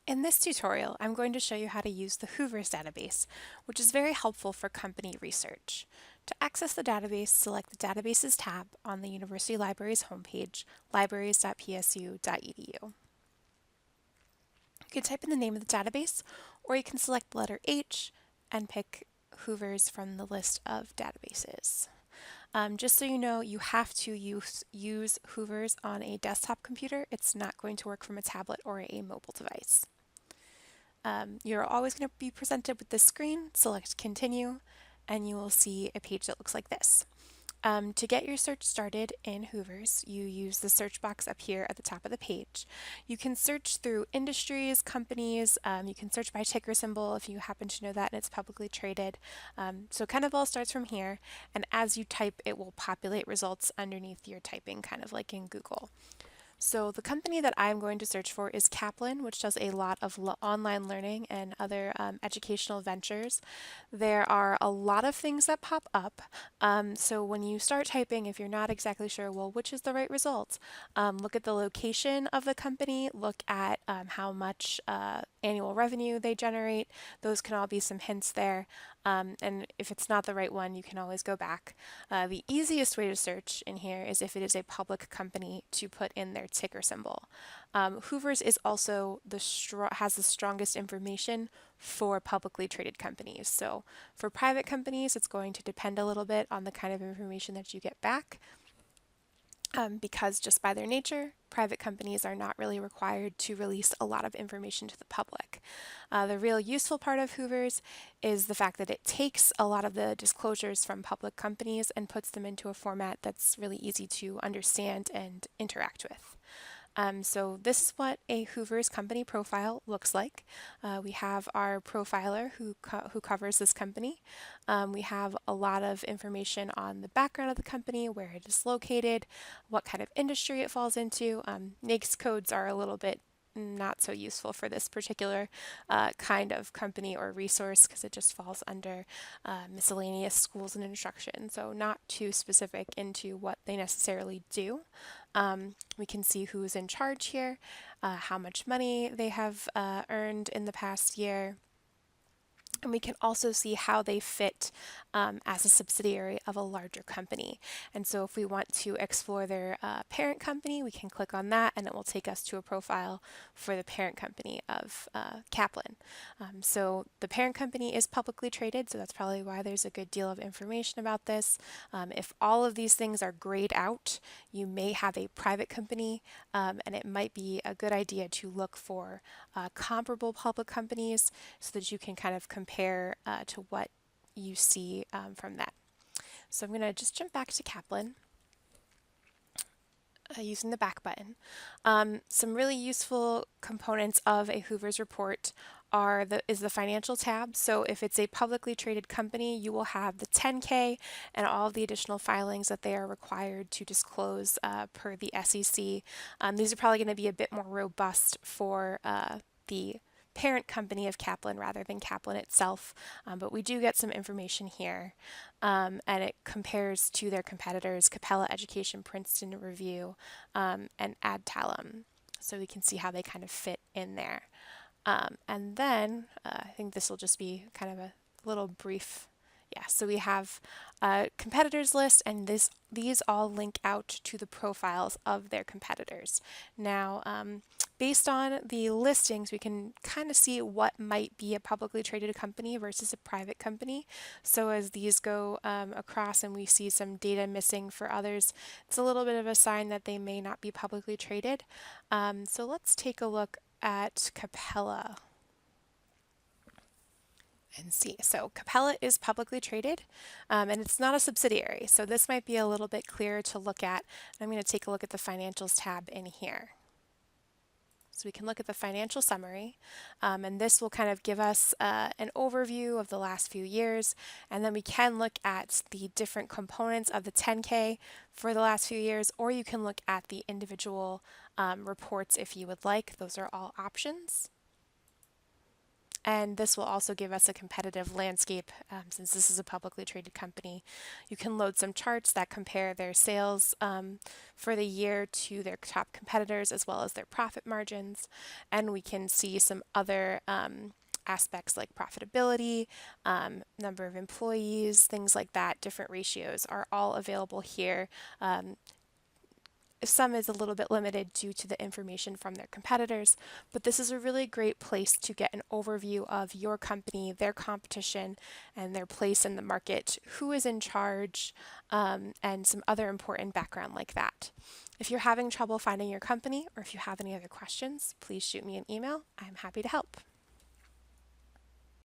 In this tutorial, I'm going to show you how to use the Hoover's database, which is very helpful for company research. To access the database, select the Databases tab on the University Libraries homepage, libraries.psu.edu. You can type in the name of the database, or you can select the letter H and pick Hoover's from the list of databases. Just so you know, you have to use Hoover's on a desktop computer. It's not going to work from a tablet or a mobile device. You're always going to be presented with this screen. Select Continue, and you will see a page that looks like this. To get your search started in Hoover's, you use the search box up here at the top of the page. You can search through industries, companies, you can search by ticker symbol if you happen to know that and it's publicly traded. So kind of all starts from here, and as you type, it will populate results underneath your typing, kind of like in Google. So the company that I'm going to search for is Kaplan, which does a lot of online learning and other educational ventures. There are a lot of things that pop up. So when you start typing, if you're not exactly sure, well, which is the right result, look at the location of the company, look at how much annual revenue they generate. Those can all be some hints there. And if it's not the right one, you can always go back. The easiest way to search in here is if it is a public company to put in their ticker symbol. Hoover's is also has the strongest information for publicly traded companies. So for private companies, it's going to depend a little bit on the kind of information that you get back. Because just by their nature, private companies are not really required to release a lot of information to the public. The real useful part of Hoover's is the fact that it takes a lot of the disclosures from public companies and puts them into a format that's really easy to understand and interact with. So this is what a Hoover's company profile looks like. We have our profiler who covers this company. We have a lot of information on the background of the company, where it is located, what kind of industry it falls into. NAICS codes are a little bit not so useful for this particular kind of company or resource because it just falls under miscellaneous schools and instruction, so not too specific into what they necessarily do. We can see who's in charge here, how much money they have earned in the past year. And we can also see how they fit as a subsidiary of a larger company. And so if we want to explore their parent company, we can click on that and it will take us to a profile for the parent company of Kaplan. So the parent company is publicly traded, so that's probably why there's a good deal of information about this. If all of these things are grayed out, you may have a private company, and it might be a good idea to look for comparable public companies so that you can kind of compare to what you see from that. So I'm going to just jump back to Kaplan using the back button. Some really useful components of a Hoover's report is the financial tab. So if it's a publicly traded company, you will have the 10K and all of the additional filings that they are required to disclose per the SEC. These are probably going to be a bit more robust for the parent company of Kaplan rather than Kaplan itself, but we do get some information here, and it compares to their competitors, Capella Education, Princeton Review, and Adtalem, so we can see how they kind of fit in there. And then I think this will just be kind of a little brief. Yeah, so we have a competitors list, and these all link out to the profiles of their competitors. Now, based on the listings, we can kind of see what might be a publicly traded company versus a private company. So as these go across and we see some data missing for others, it's a little bit of a sign that they may not be publicly traded. So let's take a look at Capella and see. So Capella is publicly traded, and it's not a subsidiary. So this might be a little bit clearer to look at. I'm going to take a look at the Financials tab in here. So we can look at the financial summary, and this will kind of give us an overview of the last few years, and then we can look at the different components of the 10K for the last few years, or you can look at the individual reports if you would like. Those are all options. And this will also give us a competitive landscape since this is a publicly traded company. You can load some charts that compare their sales for the year to their top competitors as well as their profit margins. And we can see some other aspects like profitability, number of employees, things like that, different ratios are all available here. Some is a little bit limited due to the information from their competitors, but this is a really great place to get an overview of your company, their competition, and their place in the market, who is in charge, and some other important background like that. If you're having trouble finding your company or if you have any other questions, please shoot me an email. I'm happy to help.